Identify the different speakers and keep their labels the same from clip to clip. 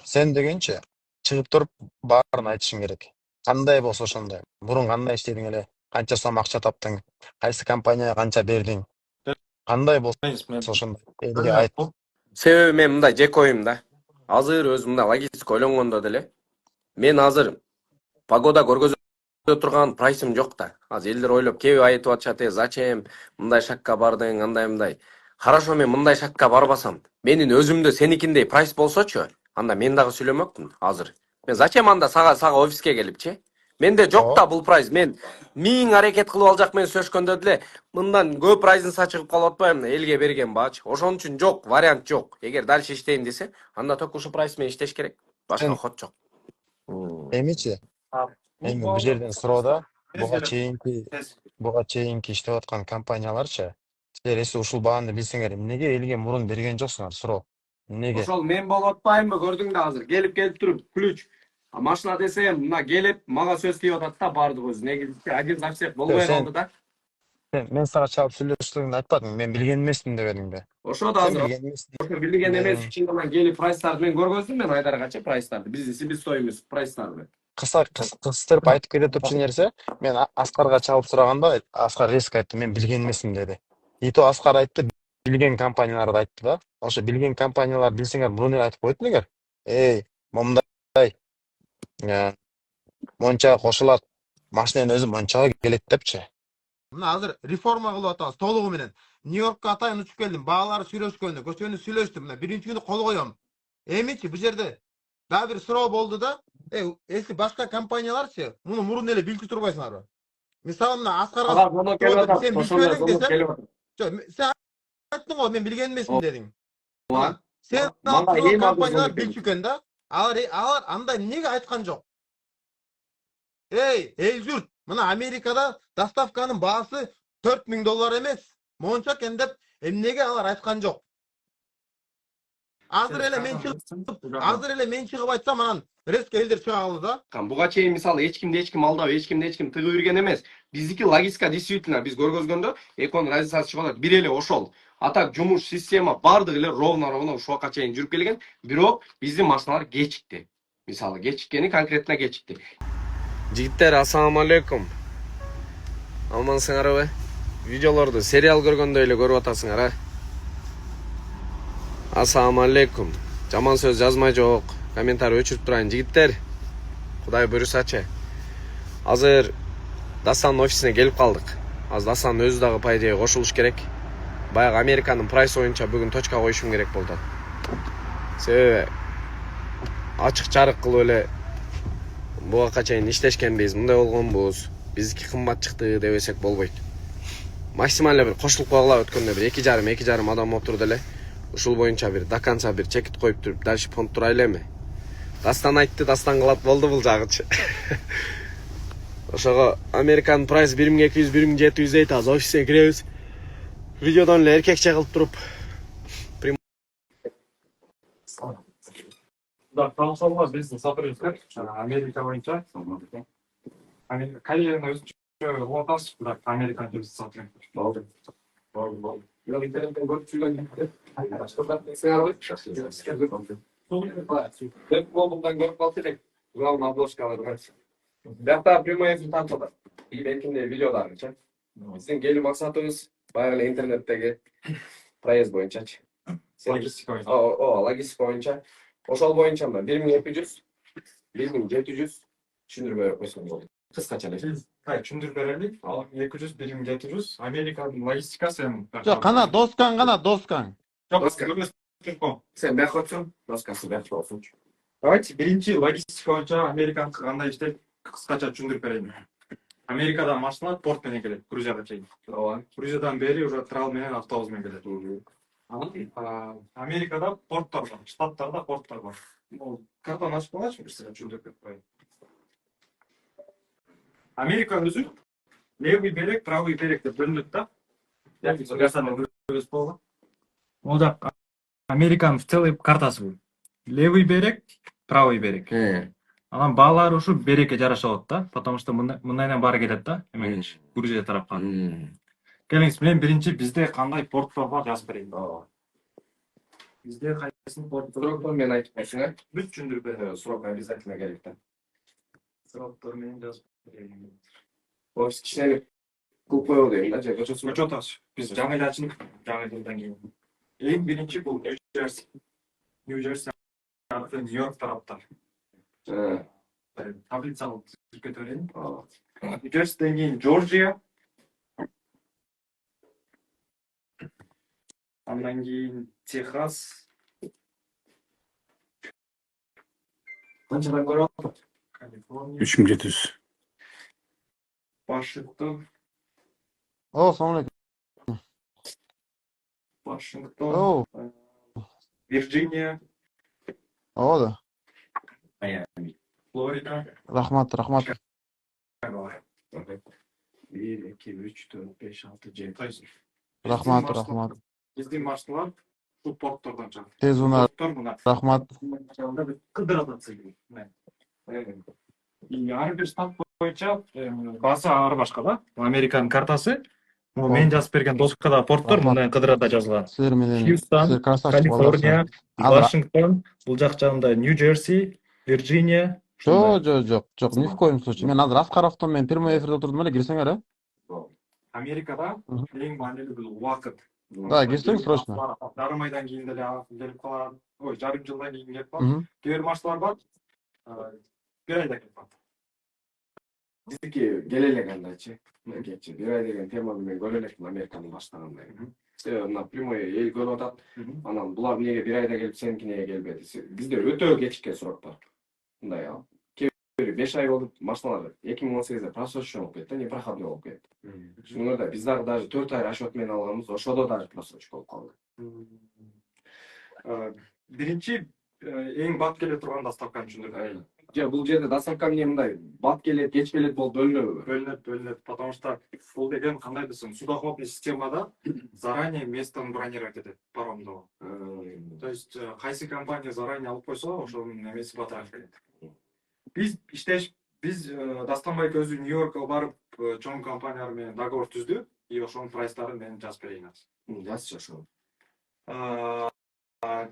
Speaker 1: Сен дегенче чыгып туруп баарын айтышың керек. Кандай болсо ошондой. Мурун кандай иштедиң эле, канча сом акча таптың, кайсы компанияга канча бердиң, кандай болсо ошондой элге айт.
Speaker 2: Себеби мен мындай жеке оюм да. Азыр өзүм мындай логистика ойлонгондо деле мен азыр погода көргөзө турган прайсым жок да. Азыр элдер ойлоп кеби айтып атышат, зачем мындай шакка бардың, андай мындай. Хорошо, мен мындай шакка барбасам, менин өзүмдө сеникиндей прайс болсочу, анда мен дагы сүйлөмөкмүн азыр. Мен зачем анда сага офиске келипчи? Менде жок да бул прайс. Мен 1000 аракет кылып ал жак менен сөзгөндө деле мындан көп прайсынса чыгып калып атпайбы, элге берген баачы. Ошон үчүн жок, вариант жок. Эгер дальше иштейм десе, анда только ушу прайс менен иштеш керек. Башка
Speaker 1: Сен
Speaker 2: ход жок.
Speaker 1: эмичи? Эми бул жерден суроодо буга чейинки иштеп аткан компанияларчы, силер эси ушул бааны билсеңер, эмнеге элге мурун берген жоксуңар суроо? Эмнеге?
Speaker 2: Ошол мен болуп атпаймынбы, көрдүң да азыр. Келип туруп ключ. Машина десем, мына келип мага сөз тийип атат да бардык өзү. Негизи один за всех болбой калды да.
Speaker 1: Мен сага чалып сүйлөштүгүңдү айтпадың, мен билген эмесмин дебедиң бе?
Speaker 2: Ошо да
Speaker 1: Сен
Speaker 2: азыр
Speaker 1: билген эмессиң.
Speaker 2: ошо билген эмес үчүн гана келип прайстарды мен көргөздүм, мен Айдаргачы прайстарды. Бизнеси биз стоимость прайстарды.
Speaker 1: Кыстырып айтып кете турчу нерсе, мен Аскарга чалып сураганда, Аскар резко айтты, мен билген эмесмин деди. И то Аскар айтты, билген компанияларды айтты да. Ошо билген компанияларды билсеңер, мурун эле айтып койду элеңер. Момундай мончага кошулат, машинанын өзү мончага келет депчи.
Speaker 3: Мына азыр реформа кылып атабыз толугу менен. Нью-Йоркко атайын учуп келдим. Баалары сүйлөшкөндө, көчөнү сүйлөштүм. Мына биринчи күнү кол коем. Эмичи бул жерде дагы бир суроо болду да. Эси башка компанияларчы муну мурун эле билчү турбайсыңарбы? Мисалы мына Аскарга сен билбедиң десем, сен айттың го мен билген эмесмин дедиң. Сен алып компаниялар билчү экен да. Алар андай эмнеге айткан жок? Эй журт, мына Америкада доставканын баасы $4000 эмес. Монча экен деп эмнеге алар айткан жок? Азыр эле мен чыгып айтсам анан резко элдер чыга калды да.
Speaker 2: Буга чейин мисалы эч ким алдап, эч ким тыгып үрген эмес. Биздики логистика действительно биз көргөзгөндө эконун разницасы чыгып атат. Бир эле ошол. А так жумуш, система бардыгы эле ровно ушуга чейин жүрүп келген. Бирок биздин машиналар кечикти. Мисалы кечиккени конкретно кечикти. Жигиттер, ассаламу алейкум. Амансыңарбы? Видеолорду сериал көргөндөй эле көрүп атасыңар, Ассаламу алейкум. Жаман сөз жазмай жок. Комментарий өчүрүп турайын. Жигиттер, Кудай буйрусачы. Азыр Дастанын офисине келип калдык. Азыр Дастанын өзү дагы по идее кошулуш керек. Баягы Американын прайс боюнча бүгүн точка коюшум керек болду. Себеби ачык чарык кылып эле буга чейин иштешкенбиз, мындай болгонбуз. Биздики кымбат чыкты дебесек болбойт. Максимально бир кошулуп койгула, өткөндө бир 2,5 адам отурду эле. Ушул боюнча бир до конца бир чекит коюп туруп, дальше понт турайлы эми. Дастан айтты, Дастан кылат болду бул жагычы. Ошого Американын прайс 1200, 1700 дейт, азыр офиске киребиз. Видеодон эле эркекче кылып туруп.
Speaker 4: Да, таусалга биздин сатырыбыздар Америка боюнча. Кореяны өзүнчө лотас, бирок Американы биз сатырыбыз. Болду. Бирок интернеттен көрүп жүргөн Веб-блогундан көрүп калды элек. Главный обложкалар бар. Бирокта прямой эфир тартылат. Эркинде видеодагычы. Биздин келүү максатыбыз баягы эле интернеттеги проезд боюнчачы. Логистика боюнча. Логистика боюнча. Ошол боюнча 1200, 1700 түшүндүрүп берип койсоң болду. Кыскача эле. Түшүндүрүп берели. 200, 1700 Американын логистикасы эми.
Speaker 3: Жок, кана доскаң.
Speaker 4: Жок,
Speaker 2: Сен бак отсуң, доскасы бак болсунчу.
Speaker 4: давайте биринчи логистика боюнча Американы кандай иштейт кыскача түшүндүрүп берейин. Америкада машиналар порт менен келет, Грузияга чейин. Грузиядан бери уже трал менен автобус менен келет. Америкада порттар бар, штаттарда порттар бар. Картаны ачып койгачы, бир сыйга түшүндүрүп берип коеюн. Америка өзү левый берег, правый берег деп бөлүнөт да. Ол жак Американын целый картасы бул. Левый берег, правый берег. Анан баалары ушу берекке жараша болот да, потому что мындайдан баары кетет да, эмегечи, Грузия тарапка. Келиңиз, мен биринчи бизде кандай порттор бар жазып берейин. Бизде Сроктор мен айтып берсең, а?
Speaker 5: Бүт түшүндүрүп берем.
Speaker 4: Срок обязательно керек да.
Speaker 5: Сроктор менен жазып берем.
Speaker 4: Офис кичине кылып коебу дейм да, же көчөсүн.
Speaker 5: Көчөт атабыз. Биз жаңы эле ачтык. Жаңы жылдан кийин. Эң биринчи бул Нью-Джерси. Нью-Джерси аркы Нью-Йорк тараптан. Таблицаны тиркете берейин. Нью-Джерсиден кийин Джорджия. Андан кийин Техас,
Speaker 4: Канчадан көрүп атат?
Speaker 5: Калифорния,
Speaker 6: 3700.
Speaker 5: Вашингтон,
Speaker 3: Assalamu alaikum.
Speaker 5: Вашингтон, Вирджиния,
Speaker 3: Оода.
Speaker 5: Флорида.
Speaker 3: Рахмат.
Speaker 4: 1, 2, 3, 4, 5, 6, 7.
Speaker 5: То есть
Speaker 3: Рахмат.
Speaker 5: биздин маршрутlar ушул порттордон чыгат.
Speaker 3: Тез унаа.
Speaker 5: Порттор мына
Speaker 3: Рахмат.
Speaker 5: кыдырат атсыз. И ар бир штат боюнча база ар башка да. Американын картасы. Могу мен жазып берген доскада порттор мындай кыдырата жазылган.
Speaker 3: Силер менен
Speaker 5: Хьюстон,
Speaker 3: силер красавчик
Speaker 5: Калифорния,
Speaker 3: боласыздар.
Speaker 5: Вашингтон, бул жак жагында Нью-Джерси, Вирджиния.
Speaker 3: Жок, ни в коем случае. Мен азыр Аскаровдон менен прямой эфирде отурдум эле, кирсеңер,
Speaker 5: Америкада эң маанилүү бул убакыт.
Speaker 3: Да, кирсең срочно.
Speaker 5: Жарым айдан кийин деле келип калат. Ой, жарым жылдан кийин келип калат. Кээ бир маршрутлар бар. Бир айда келип калат.
Speaker 4: Биздики келе элек андайчы. Мекечи. Бир ай деген теманы мен көрө элекмин Американын баштагандай. Мына прямой эл көрүп атат. Анан булар эмнеге бир айда келип, сеники эмнеге келбеди? Бизде өтө кечиккен суроктор. Мындай ал. Кээ бир 5 ай болуп машиналар 2018де просрочен болуп кетти, непроходной болуп кетти. Шуңда биз дагы даже 4 ай расчет менен алганбыз, ошодо дагы просрочка болуп калды.
Speaker 5: Биринчи эң бат келе турган доставканы түшүндүрдүм.
Speaker 4: Же бул жерде доставка эмне мындай бат келет, кеч келет болуп бөлүнөбү?
Speaker 5: Бөлүнөт, потому что бул деген кандай десем, судоходный системада заранее местон бронировать этет паромду. То есть кайсы компания заранее алып койсо, ошонун немеси батыраак келет. Биз Дастанбай өзү Нью-Йоркко барып, чоң компаниялар менен договор түздү, и ошонун прайстарын мен жазып берейин азыр.
Speaker 4: Жазчы ошо.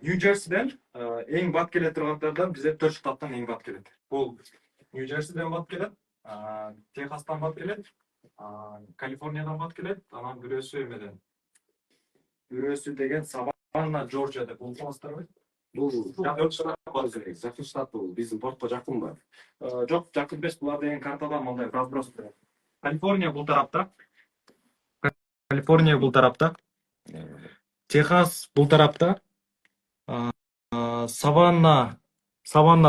Speaker 5: Нью-Джерсиден эң бат келе тургандардан бизде 4 штаттан эң бат келет. Бул Нью-Джерсиден бат келет, Техастан бат келет, Калифорниядан бат келет, анан бирөөсү эмеден. Бирөөсү деген Саванна, Джорджия деп улуттарбы?
Speaker 4: Бул жакын штат бул, биздин портко жакынбы?
Speaker 5: Жок, жакын эмес, булар деген картада мындай разброс. Калифорния бул тарапта. Техас бул тарапта. Саванна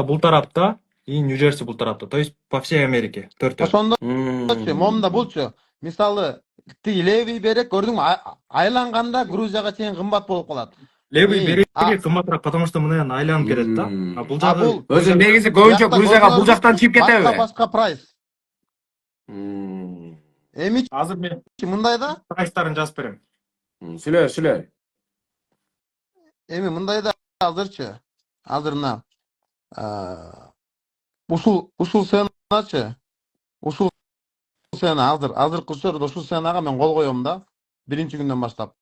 Speaker 5: бул тарапта и Нью-Джерси бул тарапта. То есть по всей Америке. 4.
Speaker 3: Ошондочу, момунда болчу. Мисалы, тиги левий берек көрдүңбү? Айланганда Грузияга чейин кымбат болуп калат.
Speaker 5: Левый береги кымбатыраак, потому что мындан айланып келет да. Бул жагы
Speaker 4: Өзү негизи көбүнчө Грузияга бул жактан чыгып кетеби?
Speaker 3: Башка прайс. Эми
Speaker 5: азыр мен
Speaker 3: мындай да,
Speaker 5: прайстарын жазып берем.
Speaker 4: Сүлө.
Speaker 3: эми мындай да азырчы. Азыр мына ушул сценачы. Ушул сцена азыркы учурда ушул сценага мен кол коем да. Биринчи күндөн баштап.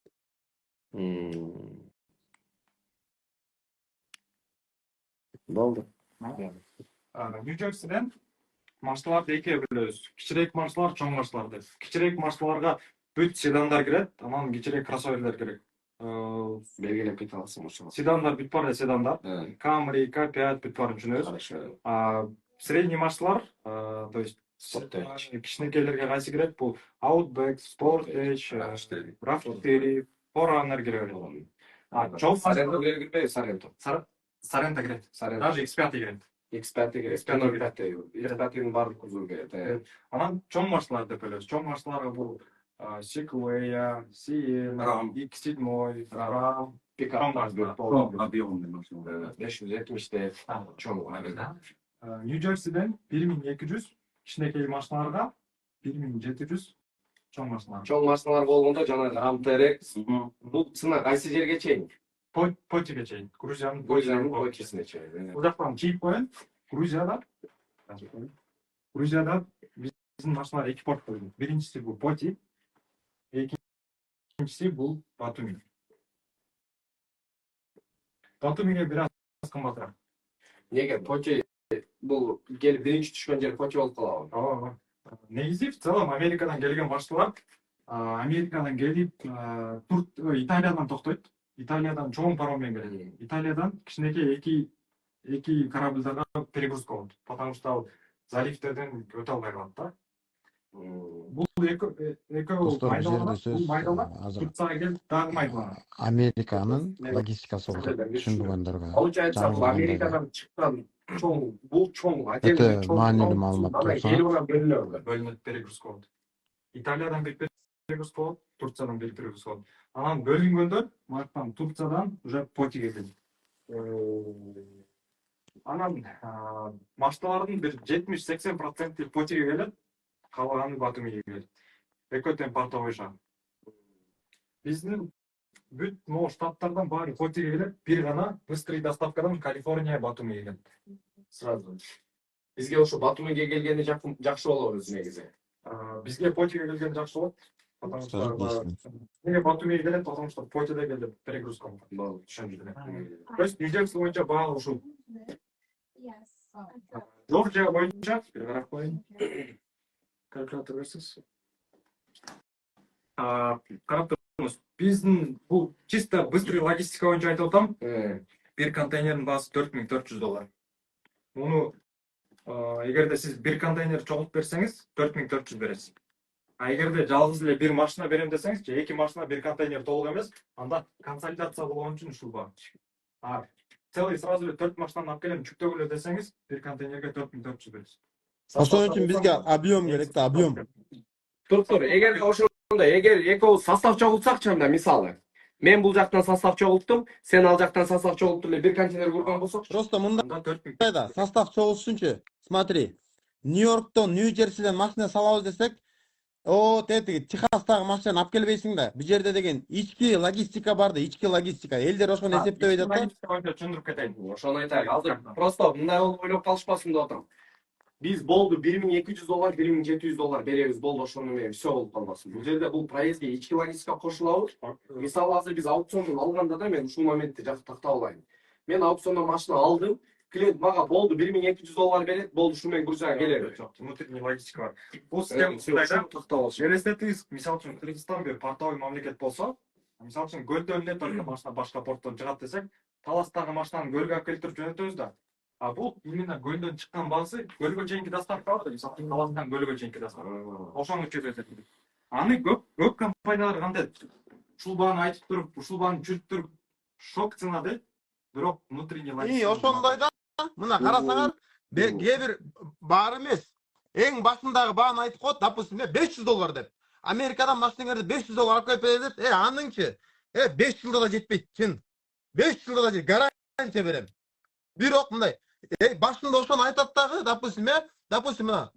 Speaker 4: Болду.
Speaker 5: Нью-Джерсиден маршрутларды экиге бөлөбүз. Кичирээк маршрутлар, чоң маршрутлар деп. Кичирээк маршрутларга бүт седандар кирет, анан кичирээк кроссоверлер керек.
Speaker 4: Белгилеп кете аласың ошо.
Speaker 5: Седандар бүт бар седандар. Camry, K5 бүт барын түшүнөбүз. Средний маршрутлар, то есть кичинекейлерге кайсы кирет? Бул Outback, Sportage, RAV4, Forerunner кире. Чоң
Speaker 4: Саренто кирбейби?
Speaker 5: Сарента кирет. Даже X5 кирет.
Speaker 4: X5 кирет. X5-ин баардык кузову кирет.
Speaker 5: Анан чоң маршрутлар деп бөлөбүз. Чоң маршрутларга бул Sequoia, Sienna, X7, Ram, пикап
Speaker 4: объемный машина. 570 чоң.
Speaker 5: Нью-Джерсиден 1200, кичинекей машиналарга 1700 чоң машиналар.
Speaker 4: Чоң машиналар болгондо жанагы Ram TRX, бул сына кайсы жерге чейин?
Speaker 5: Потиге чейин. Грузиянын
Speaker 4: Потисине чейин.
Speaker 5: Бул жактан чийип коюн. Грузияда биздин машиналар 2 порт койгон. Биринчиси бул Поти, экинчиси бул Батуми. Батумиге бир аз кымбатыраак.
Speaker 4: Неге Почи бул келип биринчи түшкөн жер Почи болуп калабы?
Speaker 5: Ооба. Негизи в целом Америкадан келген башчылар Америкадан келип Италиядан токтойт. Италиядан чоң пароммен келет. Италиядан кичинекей эки корабльдарга перегрузка болот. Потому что ал заливтерден өтө албай калат да. Бул экөө
Speaker 1: Достор, бул жерде
Speaker 5: майдалар,
Speaker 1: сөз
Speaker 5: бул майдалар
Speaker 1: азыр
Speaker 5: Турцияга келип дагы майдаланат.
Speaker 1: Американын логистикасы болот. Түшүндүргөндөргө.
Speaker 4: Алучу айтсам, бул Америкадан чыккан бул чоң
Speaker 1: Өтө маанилүү маалымат болсо.
Speaker 4: Келип бөлүнөбү?
Speaker 5: Бөлүнөт, перегрузка болот. Италиядан бир перегрузка болот, Турциядан бир перегрузка болот. Анан бөлүнгөндөр маяктан Турциядан уже Потиге келет. Анан мачталардын бир 70-80% Потиге келет, калганы Батумиге келет. Экөө тең портовой шаар. Биздин бүт могу штаттардан баары Потиге келет, бир гана быстрый доставкадан Калифорния Батумиге келет.
Speaker 4: Сразу. Бизге ошо Батумиге келгени жакшы болобу өзү негизи.
Speaker 5: Бизге Потиге келген жакшы болот. Потому что неге Батумиге келет, потому что Потиде келип перегрузка болот. Түшүндүм. То есть Нью-Джерси боюнча баары ушул. Жоржия боюнча бир карап коеюн. Калькулятор берсиз. Карап турыңыз. Биздин бул чисто быстрый логистика боюнча айтып атам. Бир контейнердин баасы $4400. Муну эгерде сиз бир контейнер чогултуп берсеңиз, 4400 бересиз. А эгерде жалгыз эле бир машина берем десеңиз, же эки машина бир контейнер толук эмес, анда консолидация болгон үчүн ушул бар. Целый сразу эле 4 машинаны алып келем, жүктөгүлө десеңиз, бир контейнерге 4400 бересиз.
Speaker 1: Ошон үчүн бизге объем керек да, объем.
Speaker 4: Туруп, эгер ошондо, эгер экөөбүз состав чогултсакчы анда мисалы, мен бул жактан состав чогулттум, сен ал жактан состав чогултуп эле бир контейнер курган болсок,
Speaker 1: Просто мындай
Speaker 5: Анда 4000.
Speaker 1: да, состав чогултушунчу. Смотри, Нью-Йорктон, Нью-Джерсиден машина салабыз десек, тетиги Техастагы машинаны алып келбейсиң да. Бул жерде деген ички логистика бар да, ички логистика. Элдер ошону эсептеп атат да.
Speaker 5: Түшүндүрүп кетейин.
Speaker 4: ошону айтайын. Азыр просто мындай болуп ойлоп калышпасын деп атам. Биз болду $1200, $1700 беребиз, болду ошону менен все болуп калбасын. Бул жерде бул проездге ички логистика кошулабы? Мисалы азыр биз аукциондон алганда да мен ушул моментти тактап алайын. Мен аукциондон машина алдым, клиент мага болду $1200 берет, болду ушу менен Грузияга келеби.
Speaker 5: Внутренний логистика бар. Бул система мындайда
Speaker 4: тактап алыш.
Speaker 5: элестетиңиз, мисалы үчүн Кыргызстан бир портовой мамлекет болсо, мисалы үчүн көлдөн эле только машина башка порттон чыгат десек, Таластагы машинаны көлгө алып келтирип жөнөтөбүз да. А бул именно көлдөн чыккан баасы көлгө чейинки доставка бар да, мисалы үчүн Таластан көлгө чейинки доставка. Ошону чөйрөтөт. Аны көп компаниялар кантет? Ушул бааны айтып туруп, ушул бааны жүрүп туруп шок цена дейт. Бирок внутренний логистика.
Speaker 3: Ошондой да. Мына карасаңар, кээ бир бар эмес. Эң башындагы бааны айтып коет, допустим, $500 деп. Америкадан машинаңарды $500 алып келип берет деп, аныңчы. 5 жылда да жетпейт, чын. 5 жылда да жетпейт, гарантия берем. Бирок мындай, башында ошону айтат дагы, допустим, мына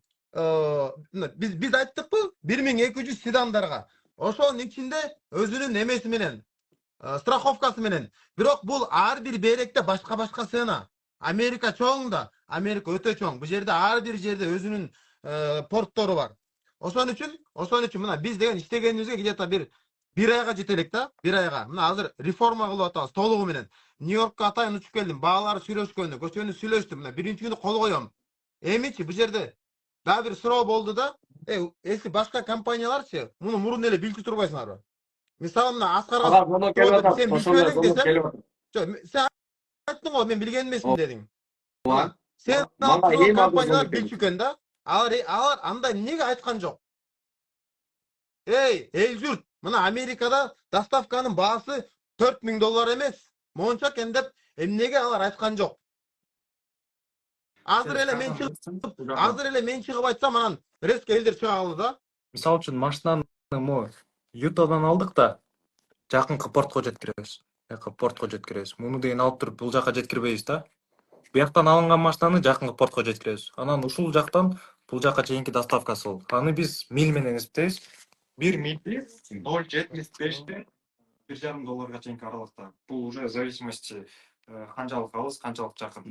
Speaker 3: биз айттыкпы 1200 седандарга. Ошонун ичинде өзүнүн эмеси менен, страховкасы менен. Бирок бул ар бир беректе башка цена. Америка чоң да, Америка өтө чоң. Бул жерде ар бир жерде өзүнүн порттору бар. Ошон үчүн мына биз деген иштегенибизге где-то бир айга жете элек да, бир айга. Мына азыр реформа кылып атабыз толугу менен. Нью-Йоркко атайын учуп келдим, баалары сүйлөшкөндө, көчөнү сүйлөштүм. Мына биринчи күнү кол коем. Эмичи бул жерде дагы бир суроо болду да, эси башка компанияларчы, муну мурун эле билчү турбайсыңарбы? Мисалы мына Аскарга сен айттың го, мен билген эмесмин дедиң. Сен компаниялар билчү экен да. Алар андай эмнеге айткан жок? Эл журт, мына Америкада доставканын баасы $4000 эмес. Монча экен деп эмнеге алар айткан жок? Азыр эле мен чыгып айтсам, анан резко элдер чыга калды да.
Speaker 5: Мисалы үчүн машинаны мо Ютадан алдык да, жакынкы портко жеткиребиз. Портко жеткиребиз. Муну деген алып туруп бул жака жеткирбейбиз да. Буяктан алынган машинаны жакынкы портко жеткиребиз. Анан ушул жактан бул жака чейинки доставкасы болот. Аны биз миль менен эсептейбиз. 1 миль 0.75 $1,5 чейинки аралыкта. Бул уже в зависимости канчалык алыс, канчалык жакын.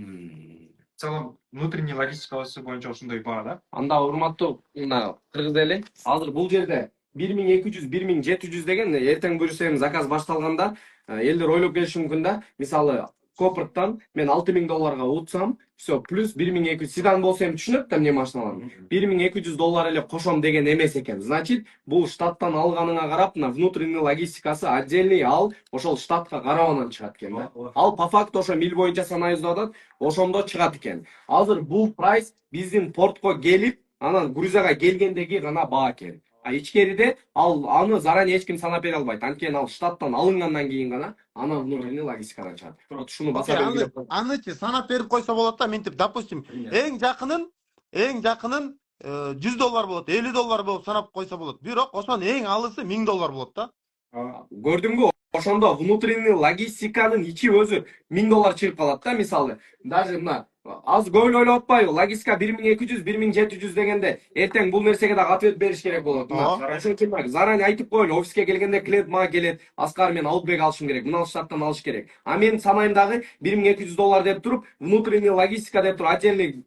Speaker 5: В целом внутренний логистика боюнча ушундай баа да.
Speaker 4: Анда урматтуу мына кыргыз эли, азыр бул жерде 1200, 1700 деген эртең бүрүсем заказ башталганда элдер ойлоп келиши мүмкүн да. Мисалы Копырттан мен $6000 утсам, все, плюс 1200 седан болса эми түшүнөт да эмне машиналар. $1200 эле кошом деген эмес экен. Значит, бул штаттан алганыңа карап, мына внутренний логистикасы отдельный ал ошол штатка карабанан чыгат экен да. Ал по факту ошо мил боюнча санайбызып атат, ошондо чыгат экен. Азыр бул прайс биздин портко келип, анан Грузияга келгендеги гана баа экен. А ичкериде ал аны заранее эч ким санап бере албайт. Анткени ал штаттан алынгандан кийин гана анан внутренний логистикадан чыгат. Вот ушуну баса белгилеп коет.
Speaker 3: Анычы санап берип койсо болот да, мынтип, допустим, эң жакынын $100 болот, $50 болуп санап койсо болот. Бирок ошонун эң алысы $1000 болот да.
Speaker 4: Көрдүңбү? Ошондо внутренний логистиканын ичи өзү $1000 чыгып калат да, мисалы. Даже мына аз көп эле ойлоп атпайбы? Логистика 1200, 1700 дегенде эртең бул нерсеге дагы ответ бериш керек болот. Ошон үчүн заранее айтып коелу, офиске келгенде клиент мага келет, Аскар мен аутбек алышым керек, мына штаттан алыш керек. А мен санайм дагы $1200 деп туруп, внутренний логистика деп туруп отдельный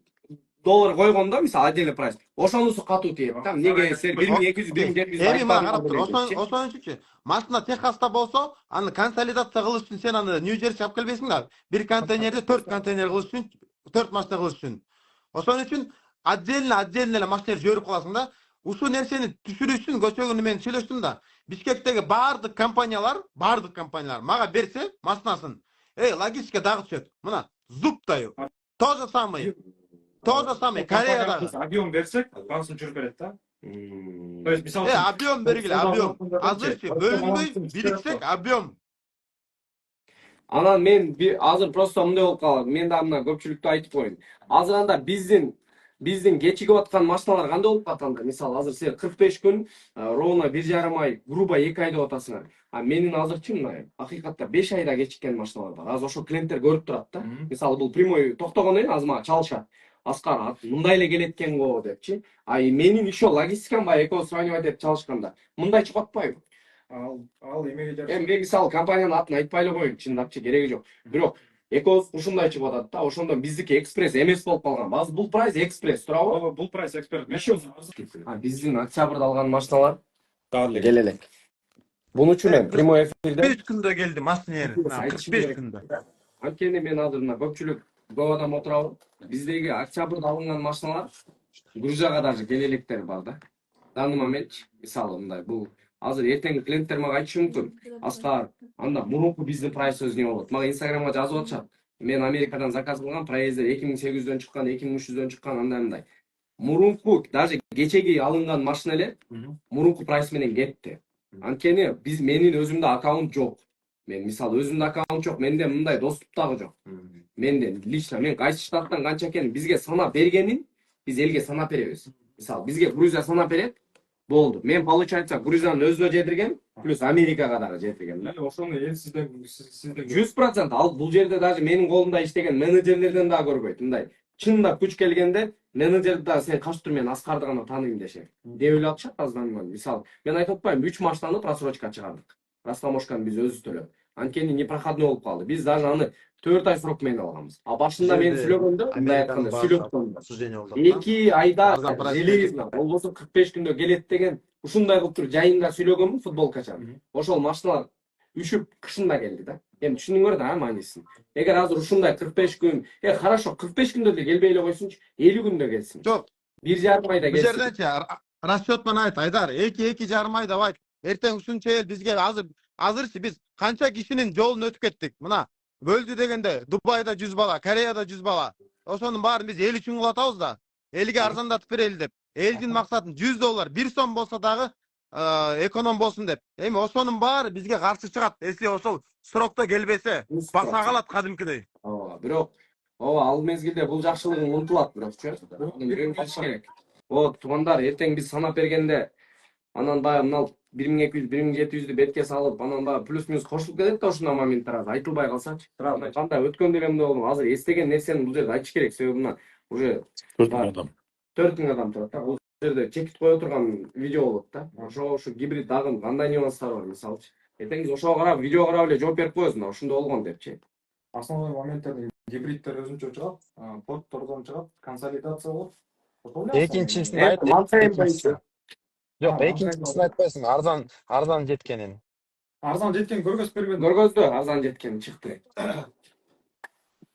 Speaker 4: доллар койгондо, мисалы отдельный прайс. Ошонусу катуу тиет. Там эмнеге силер 1200, 1700
Speaker 3: Эми мага карап тур. Ошон үчүнчү машина Техаста болсо, аны консолидация кылыш үчүн сен аны Нью-Джерси алып келбейсиң да. Бир контейнерде 4 контейнер кылыш үчүн, 4 машина кылыш үчүн. Ошон үчүн отдельно эле машина жиберип каласың да. Ушул нерсени түшүрүш үчүн көчөгүнү мен сүйлөштүм да. Бишкектеги баардык компаниялар мага берсе машинасын, логистика дагы түшөт. Мына зуб даю. То же самое Кореядагы.
Speaker 5: Объем берсек, баасы жүрүп берет да. То есть мисалы
Speaker 3: объем бергиле, объем. Азырчы бөлүнбөй бириксек объем.
Speaker 4: Анан мен азыр просто мындай болуп калат. Мен да мына көпчүлүктү айтып коеюн. Азыр анда биздин кечигип аткан машиналар кандай болуп калганда, мисалы азыр сен 45 күн, ровно 1,5 ай, грубо 2 ай деп атасыңар. А менин азырчы мына акыйкатта 5 айда кечиккен машиналар бар. Азыр ошо клиенттер көрүп турат да. Мисалы бул прямой токтогондон кийин азыр мага чалышат. Аскар мындай эле келет экен го депчи. А менин еще логистикам бар, экөө сравнивать этип чалышканда. Мындай чыгып атпайбы?
Speaker 5: ал эмеге жараша.
Speaker 4: Эми мен мисалы компаниянын атын айтпай эле коеюн, чындапчы кереги жок. Бирок экөөбүз ушундай чыгып атат да, ошондо биздики экспресс эмес болуп калган. Базы бул прайс экспресс туурабы?
Speaker 5: Бул прайс экспресс.
Speaker 4: Биздин октябрда алган машиналар келе элек. Бунун үчүн мен прямой эфирде
Speaker 3: 45 күндө келди машина. 45 күндө.
Speaker 4: Анткени мен азыр мына көпчүлүк көп адам отурабы. Биздеги октябрда алынган машиналар Грузияга даже келе электер бар да. Данный момент мисалы мындай бул азыр эртең клиенттер мага айтышы мүмкүн. Аскар, анда мурунку биздин прайс өзү эмне болот? Мага инстаграмга жазып атышат. Мен Америкадан заказ кылган, проездер 2800дөн чыккан, 2300дөн чыккан, андай. Мурунку даже кечеги алынган машина эле мурунку прайс менен кетти. Анткени менин өзүмдө аккаунт жок. Мен мисалы өзүмдө аккаунт жок, менде мындай доступ дагы жок. Менде лично мен кайсы штаттан канча экенин бизге санап бергенин биз элге санап беребиз. Мисалы бизге Грузия санап берет, болду. Мен получается Грузиянын өзүнө жетиргем, плюс Америкага дагы жетиргем да.
Speaker 5: Ошону эл сизден
Speaker 4: 100% ал бул жерде даже менин колумда иштеген менеджерлерден дагы көрбөйт. Мындай чындап күч келгенде менеджерди дагы сен качып тур, мен Аскарды гана тааныйм дешет. Деп эле атышат аздан. Мисалы мен айтып атпаймынбы, 3 машинаны просрочка чыгардык. Растаможканы биз өзүбүз төлөп. Анткени непроходной болуп калды. Биз даже аны 4 ай срок менен алганбыз. А башында мен сүйлөгөндө, мындай айтканда сүйлөп 2 айда железно, болбосо 45 күндө келет деген ушундай кылып туруп жайында сүйлөгөнмүн футболкача. Ошол машиналар үшүп кышында келди да. Эми түшүнүңөр да маанисин. Эгер азыр ушундай 45 күн, хорошо 45 күндө деле келбей эле койсунчу, 50 күндө келсин.
Speaker 3: Жок.
Speaker 4: 1,5 айда
Speaker 3: Бул
Speaker 4: келсин.
Speaker 3: жерденчи расчет менен айт, Айдар, 2,5 айда байт. Эртең ушунча эл бизге азырчы биз канча кишинин жолун өтүп кеттик. Мына бөлдү дегенде Дубайда 100 бала, Кореяда 100 бала. Ошонун баарын биз эл үчүн кылып атабыз да. Элге арзандатып берели деп. Элдин максатын $100, 1 сом болсо дагы эконом болсун деп. Эми ошонун баары бизге каршы чыгат. Если ошол срокто келбесе, баса калат кадимкидей.
Speaker 4: Бирок ал мезгилде бул жакшылыгын унутулат бирокчу. Бирөө кылыш керек. Туугандар, эртең биз санап бергенде анан баягы мына 1200, 1700дү бетке салып, анан баягы плюс-минус кошулуп кетет да ошондой моменттер азыр айтылбай калсачы. Кандай өткөн деле эмне болду? Азыр эстеген нерсени бул жерде айтыш керек, себеби мына уже 4000 адам турат да. Бул жерде чекит кое турган видео болот да. Ошо гибрид дагы кандай нюанстар бар мисалчы. Эртең биз ошого карап, видео карап эле жооп берип коебуз, мына ушундай болгон депчи.
Speaker 5: основной моменттер гибридтер өзүнчө чыгат, порттордон чыгат, консолидация болот.
Speaker 1: Экинчисин Жок, экинчисин айтпайсың, арзан жеткенин.
Speaker 5: Арзан жеткен көргөзүп берген.
Speaker 4: Көргөздү арзан жеткени чыкты.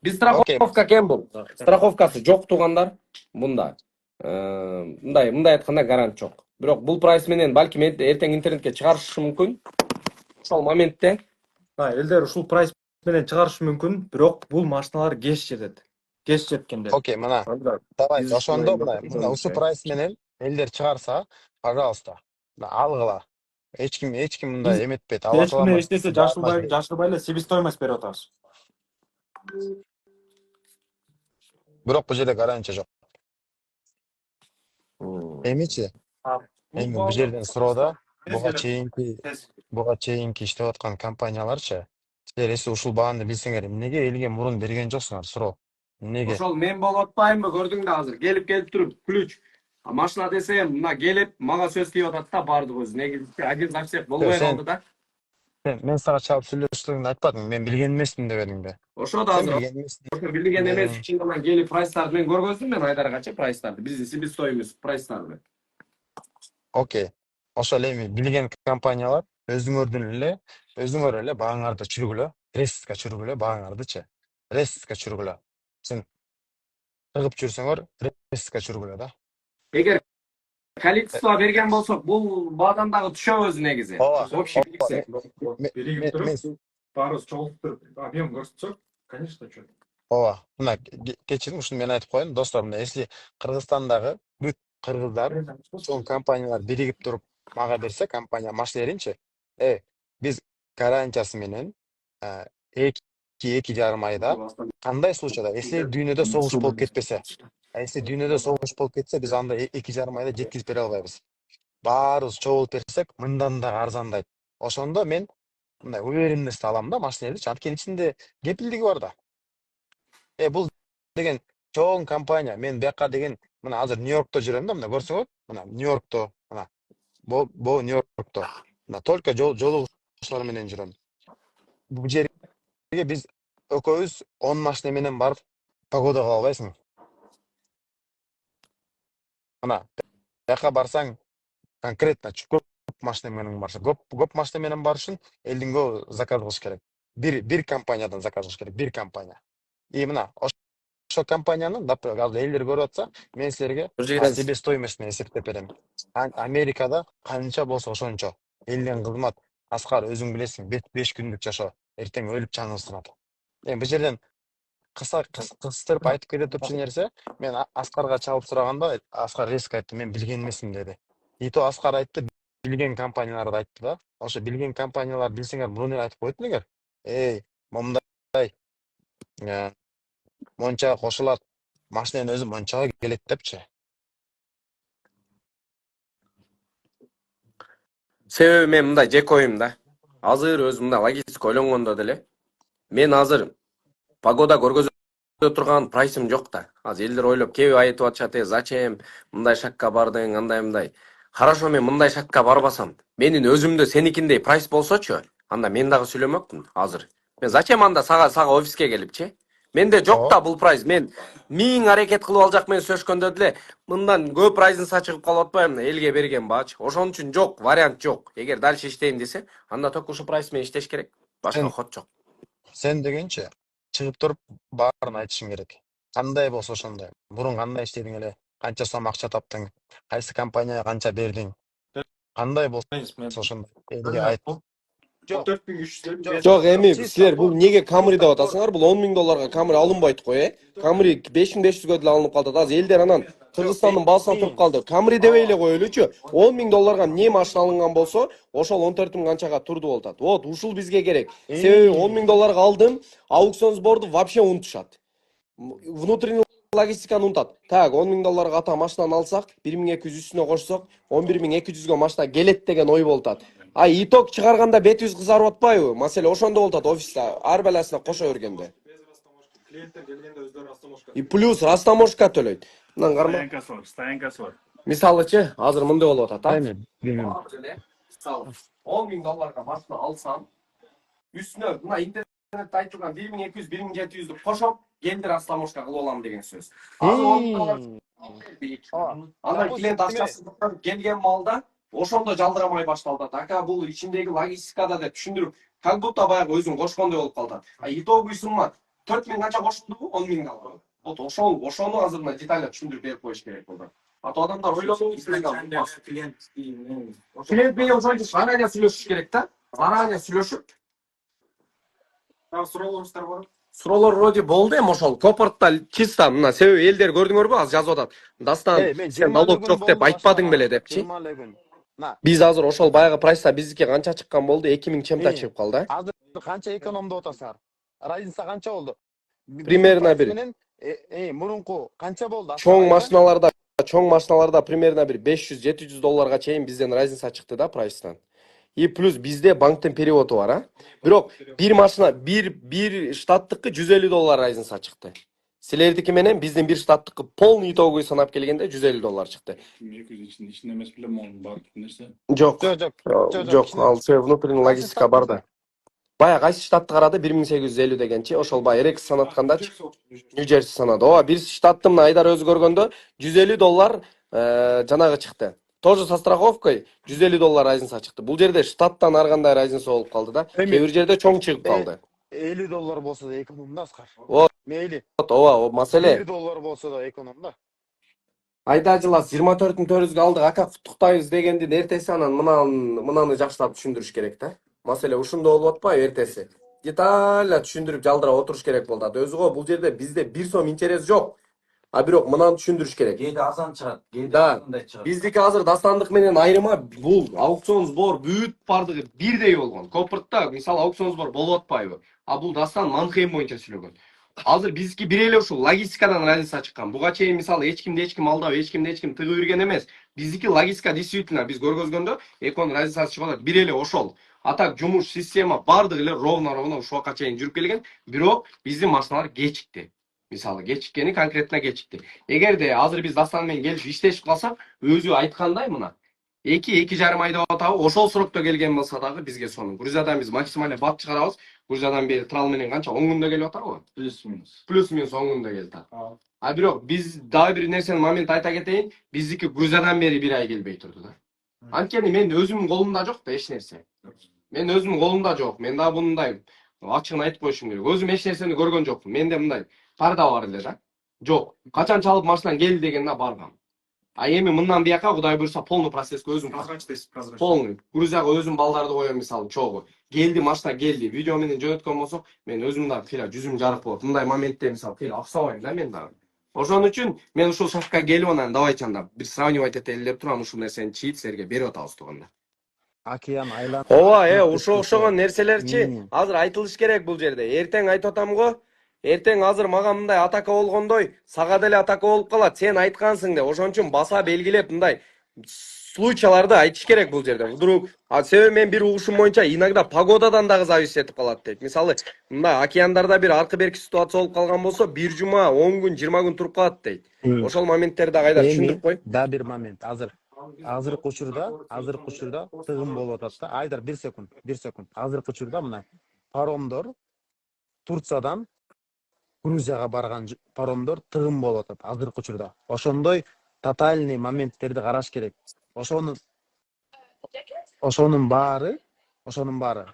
Speaker 4: Биз
Speaker 1: Окей.
Speaker 4: страховка кем бул? Страховкасы жок туугандар мында. Мындай айтканда гарант жок. Бирок бул прайс менен балким эртең интернетке чыгарышы мүмкүн. Ошол моментте
Speaker 5: Элдер ушул прайс менен чыгарышы мүмкүн, бирок бул машиналар кеч жетет. Кеч жеткенде.
Speaker 1: Окей, мына. Давай, ошондо мына ушул прайс менен элдер чыгарса, пожалуйста, алгыла. Эч ким мындай эметпейт. Ала
Speaker 5: Эч кимден
Speaker 1: саламат.
Speaker 5: эч нерсе жашырбай эле себестоимость берип атабыз.
Speaker 1: Бирок бул жерде гарантия жок. Эмичи? Эми бул жерден суроода буга чейинки иштеп аткан компанияларчы, силер эси ушул бааны билсеңер, эмнеге элге мурун берген жоксуңар суроо? Эмнеге?
Speaker 4: ошол мен болуп атпаймынбы, көрдүң да азыр. Келип туруп ключ. Машина десем, мына келип мага сөз тийип атат да бардыгы өзү. Негизи один за всех болбой калды да.
Speaker 1: Мен сага чалып сүйлөштүгүңдү айтпадым, мен билген эмесмин деп элиң да.
Speaker 4: Ошо да
Speaker 1: Сен
Speaker 4: азыр
Speaker 1: билген эмессиң.
Speaker 4: ошо билген эмес үчүн гана келип прайстарды мен көргөздүм, мен Айдаргачы прайстарды. Биздин себестоимость прайстарды.
Speaker 1: Окей. Ошол эми билген компаниялар өзүңөр эле бааңарды чүргүлө, рестка чүргүлө бааңардычы. Рестка чүргүлө. Сен чыгып жүрсөңөр, рестка чүргүлө да.
Speaker 4: Эгер количество берген болсок, бул баадан дагы түшөбүз негизи.
Speaker 1: Ооба.
Speaker 4: Общий билсек.
Speaker 5: Биригип туруп, баарыбыз чогулуп туруп, объем көрсөтсөк, конечно, чөп.
Speaker 1: Ооба. Мына кечирим, ушуну мен айтып коеюн, достор, мына если Кыргызстандагы бүт кыргыздар, чоң компаниялар биригип туруп мага берсе, компания машина беринчи. Биз гарантиясы менен 2-2,5 айда кандай случайда, если дүйнөдө согуш болуп кетпесе, если дүйнөдө согуш болуп кетсе, биз анда 2,5 айда жеткизип бере албайбыз. Баарыбыз чогулуп берсек, мындан да арзандайт. Ошондо мен мындай уверенность алам да машинелерди, анткени ичинде кепилдиги бар да. Бул деген чоң компания. Мен бияка деген мына азыр Нью-Йоркто жүрөм да, мына көрсөңөр, мына Нью-Йоркто, мына бо Нью-Йоркто. Мына только жолугушуулар менен жүрөм. Бул жерге биз экөөбүз 10 машина менен барып погода кыла албайсың. Мына бияка барсаң конкретно көп машина менен барса, көп машина менен бар үчүн элдин көбү заказ кылыш керек. Бир компаниядан заказ кылыш керек, бир компания. И мына ошо компаниянын, азыр элдер көрүп атса, мен силерге себестоимостун эсептеп берем. Америкада канча болсо ошончо. Элден кызмат. Аскар, өзүң билесиң, 5 күндүк жашоо. Эртең өлүп чаңырсынат. Бул жерден кыстырып айтып кете турчу нерсе, мен Аскарга чалып сураганда, Аскар резко айтты, мен билген эмесмин деди. И то Аскар айтты, билген компанияларды айтты да. Ошо билген компаниялар билсеңер, мурун эле айтып койду эле. Момундай мончага кошулат, машинанын өзү мончага келет депчи.
Speaker 4: Себеби мен мындай жеке оюм да. Азыр өзүм мындай логистика ойлонгондо деле мен азыр погода көргөзө турган прайсым жок да. Азыр элдер ойлоп кеби айтып атышат, зачем мындай шакка бардың, андай. Хорошо, мен мындай шакка барбасам, менин өзүмдө сеникиндей прайс болсочу, анда мен дагы сүйлөмөкмүн азыр. Мен зачем анда сага офиске келипчи? Менде жок да бул прайс. Мен 1000 аракет кылып алжак менен сөзгөндө деле мындан көп прайсын чыгып калып атпаймын, элге берген баачы. Ошон үчүн жок, вариант жок. Эгер дальше иштейм десе, анда только ушу прайс менен иштеш керек. Башка ход жок.
Speaker 1: Сен дегенчи чыгып туруп баарын айтышың керек. Кандай болсо ошондой. Мурун кандай иштедиң эле, канча сом акча таптың, кайсы компанияга канча бердиң. Кандай болсо ошондой. Элге айт.
Speaker 5: 14.300.
Speaker 4: Жок, эми силер бул эмнеге Camry деп атасыңар? Бул 10 000 долларга Camry алынбайт го, Camry 5500 деле алынып калды. Азыр элдер анан Кыргызстандын баасына туруп калды. Camry дебей эле коелучу. 10 000 долларга эмне машина алынган болсо, ошол 14 000 канчага турду болот. Вот, ушул бизге керек. Себеби 10 000 долларга алдым, аукцион сборду вообще унутушат. Внутренний логистиканы унутат. Так, 10 000 долларга ата машинаны алсак, 1200 үстүнө кошсок, 11200 машина келет деген ой болот. Итог чыгарганда бетибиз кызарып атпайбы? Маселе ошондо болот офисте. Ар баласына кошо бергенде.
Speaker 5: Клиенттер келгенде өздөрү растамашка.
Speaker 4: И плюс растаможка төлөйт. Мындан карма.
Speaker 5: Стоянкасы бар.
Speaker 4: Мисалычы, азыр мындай болуп атат, а?
Speaker 1: Билмем.
Speaker 4: 10 000 долларга машина алсам, үстүнө мына интернетте айтылган 1200, 1700 кошоп, келди растаможка кылып алам деген сөз. Андан клиент акчасын келген малда ошондо жалдырамай башталды. Ака бул ичиндеги логистикада деп түшүндүрүп, как будто баягы өзүң кошкондой болуп калды. Итогу сумма 4 миң канча кошулду, 10 миң алды. Вот ошону азыр мына детально түшүндүрүп берип коюш керек болду. Ата адамдар ойлонуу клиент менен ошентип заранее сүйлөшүш керек да. Заранее сүйлөшүп.
Speaker 5: Суроолорубуздар бар.
Speaker 4: Суроолор вроде болду эми ошол Копортто чисто мына себеби элдер көрдүңөрбү азыр жазып атат. Дастан
Speaker 1: Мен
Speaker 4: сен налог жок деп айтпадың беле депчи.
Speaker 1: 20 күн.
Speaker 4: Биз азыр ошол баягы прайста биздики канча чыккан болду? 2000 чемта чыгып калды.
Speaker 1: Азыр канча экономдоп атасыңар? Разница канча болду?
Speaker 4: Примерно бир.
Speaker 1: Мурунку канча болду?
Speaker 4: Чоң машиналарда примерно бир 500-700 долларга чейин бизден разница чыкты да прайстан. И плюс bizde банктын переводу бар, а? Бирок бир машина, бир штаттыкы 150 доллар разница чыкты. Силердики менен биздин бир штаттыкы полный итогу санап келгенде 150 доллар чыкты.
Speaker 5: 200 ичинде эмес беле монун баары нерсе.
Speaker 4: Жок, ал все внутренний логистика бар да. Бая кайсы штатты карады 1850 дегенчи, ошол бая RX санатканда Нью-Джерси санады. Ооба, бир штатты мына Айдар өзү көргөндө 150 доллар жанагы чыкты. Тоже со страховкой 150 доллар разница чыкты. Бул жерде штаттан ар кандай разница болуп калды да. Кээ бир жерде чоң чыгып калды.
Speaker 1: 50 доллар болсо да эконом да Аскар. Мейли.
Speaker 4: Ооба, о маселе.
Speaker 1: 50 доллар болсо да эконом да.
Speaker 4: Айда жылас 24-төрүзгө алдык, ака куттуктайбыз дегендин эртеси анан мынаны жакшылап түшүндүрүш керек да. Маселе ушунда болуп атпайбы эртеси? Детально түшүндүрүп жалдырап отуруш керек болду. Өзүгө бул жерде бизде 1 сом интерес жок. А бирок мынаны түшүндүрүш керек.
Speaker 6: Кээде арзан чыгат, кээде
Speaker 4: андай чыгат. Биздики азыр Дастандык менен айырма бул аукцион сбор бүт бардыгы бирдей болгон. Копортто мисалы аукцион сбор болуп атпайбы? А бул Дастан Манхейм боюнча сүйлөгөн. Азыр биздики бир эле ушул логистикадан разница чыккан. Буга чейин мисалы эч ким алдап, эч ким тыгып үрген эмес. Биздики логистика действительно биз көргөзгөндө эконун разницасы чыгып атат. Бир эле ошол. А так жумуш система бардыгы эле ровно ушуга чейин жүрүп келген. Бирок биздин машиналар кечикти. Мисалы кечиккени конкретно кечикти. Эгерде азыр биз Дастан менен келип иштешип калсак, өзү айткандай мына 2-2,5 айда атабы ошол срокто келген болсо дагы бизге сонун. Грузиядан биз максимально бат чыгарабыз. Грузиядан бери трал менен канча 10 күндө келип атабы? Плюс-минус 10 күндө келди. А бирок биз дагы бир нерсени момент айта кетейин, биздики Грузиядан бери 1 ай келбей турду да. Анткени мен өзүмдүн колумда жок да эч нерсе. Мен өзүмдүн колумда жок. Мен дагы мындай ачыгын айтып коюшум керек. Өзүм эч нерсени көргөн жокмун. Менде мындай парда бар эле да. Жок. Качан чалып машинан келди дегенде баргам. А эми мындан бияка Кудай буйрса полный процесске өзүм прозрачный. Полный. Грузияга өзүм балдарды коём мисалы чогуу. Келди машина келди. Видео менен жөнөткөн болсок, мен өзүм дагы кыйла жүзүм жарык болот. Мындай моментте мисалы кыйла аксабайм да мен дагы. Ошон үчүн мен ушул шартка келип анан давайчы анда бир сравнивать этели деп турам, ушул нерсени чийип силерге берип атабыз туганда.
Speaker 1: Океан айлан.
Speaker 4: Ооба, ошогон нерселерчи азыр айтылыш керек бул жерде. Эртең айтып атам го. Эртең азыр мага мындай атака болгондой, сага деле атака болуп калат. Сен айткансың деп. Ошон үчүн баса белгилеп мындай случайларды айтыш керек бул жерде. Вдруг, себеби мен бир угушум боюнча иногда погодадан дагы зависит этип калат дейт. Мисалы, мындай океандарда бир аркы берки ситуация болуп калган болсо, 1 жума, 10 күн, 20 күн туруп калат дейт. Ошол моменттерди кайда түшүндүрүп кой.
Speaker 1: Да бир момент. Азыркы учурда тыгым болуп атат да. Айдар 1 секунд. Азыркы учурда мына паромдор Турциядан Грузияга барган паромдор тыгым болуп атат азыркы учурда. Ошондой тотальный моменттерди караш керек. Ошонун баары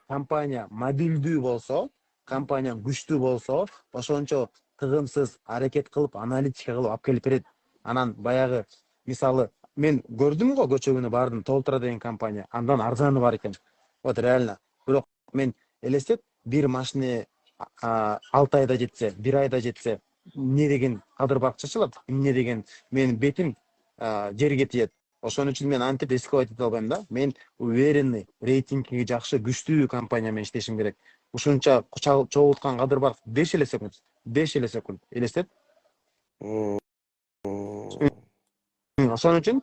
Speaker 1: компания мобилдүү болсо, компания күчтүү болсо, ошончо тыгымсыз аракет кылып, аналитика кылып алып келип берет. Анан баягы мисалы мен көрдүм го көчө күнү бардым, Толтра деген компания, андан арзаны бар экен. Вот реально. Бирок мен элестет бир машина 6 айда жетсе, 1 айда жетсе, эмне деген кадыр бакча чылат, эмне деген менин бетим жерге тиет. Ошон үчүн мен антип рисковать эте албайм да. Мен уверенный, рейтинги жакшы, күчтүү компания менен иштешим керек. Ушунча чогулткан кадыр бар 5 эле секунд. Элестет. Ошон үчүн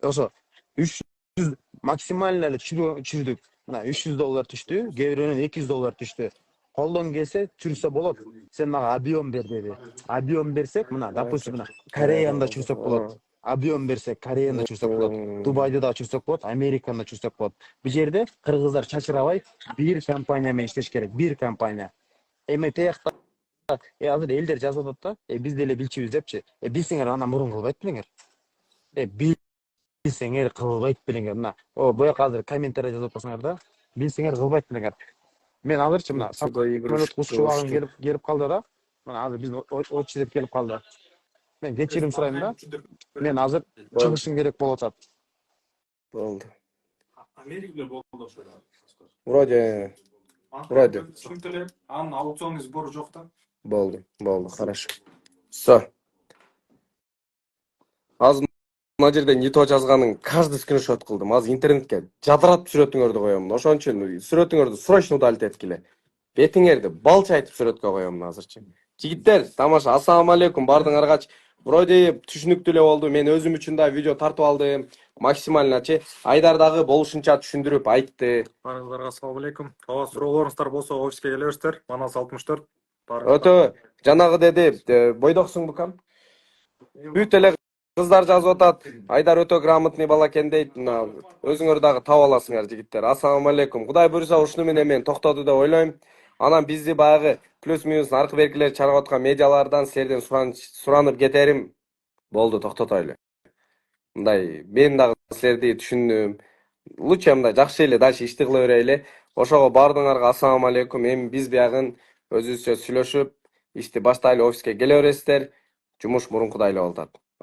Speaker 1: ошо 300 максимально эле чүрдүк. Мына 300 доллар түштү, кээ бирөөнөн 200 доллар түштү. Колдон келсе чүрсө болот. Сен мага объем бер деди. Объем берсек, мына, допустим, мына Кореяда чүрсөк болот. Объем берсек, Кореяда чүрсөк болот. Дубайда да чүрсөк болот, Америкада чүрсөк болот. Бул жерде кыргыздар чачырабай бир компания менен иштеш керек. Бир компания. Эми тиякта азыр элдер жазып атат да, биз деле билчүбүз депчи. Билсеңер андан мурун кылбайт белеңер. Билсеңер кылбайт белеңер. Мына, бояк азыр комментарий жазып атасыңар да. Билсеңер кылбайт белеңер. Мен азырчы мына самолет учуп алгым келип калды да. Мына азыр биз очередь деп келип калды. Мен кечирим сурайм да.
Speaker 5: Түшүндүрүп
Speaker 1: Мен азыр чыгышым керек болуп атат.
Speaker 2: Болду.
Speaker 5: Америкалер болду ошол.
Speaker 2: Вроде Вроде.
Speaker 5: Түшүнүктүү эле. Анын аукционный сбору жок да.
Speaker 2: болду, хорошо. Все. Азыр мына жерде Нито жазганын каждый скриншот кылдым. Азыр интернетке жадыратып сүрөтүңөрдү коёмун. Ошон үчүн сүрөтүңөрдү срочно удалить эткиле. Бетиңерди балча айтып сүрөткө коёмун азырчы. Жигиттер, тамаша, ассаламу алейкум бардыңаргачы. Вроде түшүнүктүү эле болду. Мен өзүм үчүн да видео тартып алдым. Максимальначы Айдар дагы болушунча түшүндүрүп айтты.
Speaker 5: Баарыңыздарга ассаламу алейкум. Ооба, суроолоруңуздар болсо офиске келе бериңиздер. Манас 64.
Speaker 2: Өтө жанагы деди, бойдоксуң букам? Бүт эле кыздар жазып атат. Айдар өтө грамотный бала экен дейт. Мына өзүңөр дагы таап аласыңар жигиттер. Ассаламу алейкум. Кудай буйруса ушуну менен мен токтоду деп ойлойм. Анан бизди баягы плюс-минус аркы беркилер чаргап аткан медиалардан силерден суранып кетерим. Болду, токтотойлу. Мындай мен дагы силерди түшүндүм. Лучше мындай жакшы эле дальше ишти кыла берели. Ошого бардыңарга ассаламу алейкум. Эми биз биягын өзүбүзчө сүйлөшүп, ишти баштайлы, офиске келе бересиздер. Жумуш мурункудай эле болуп атат.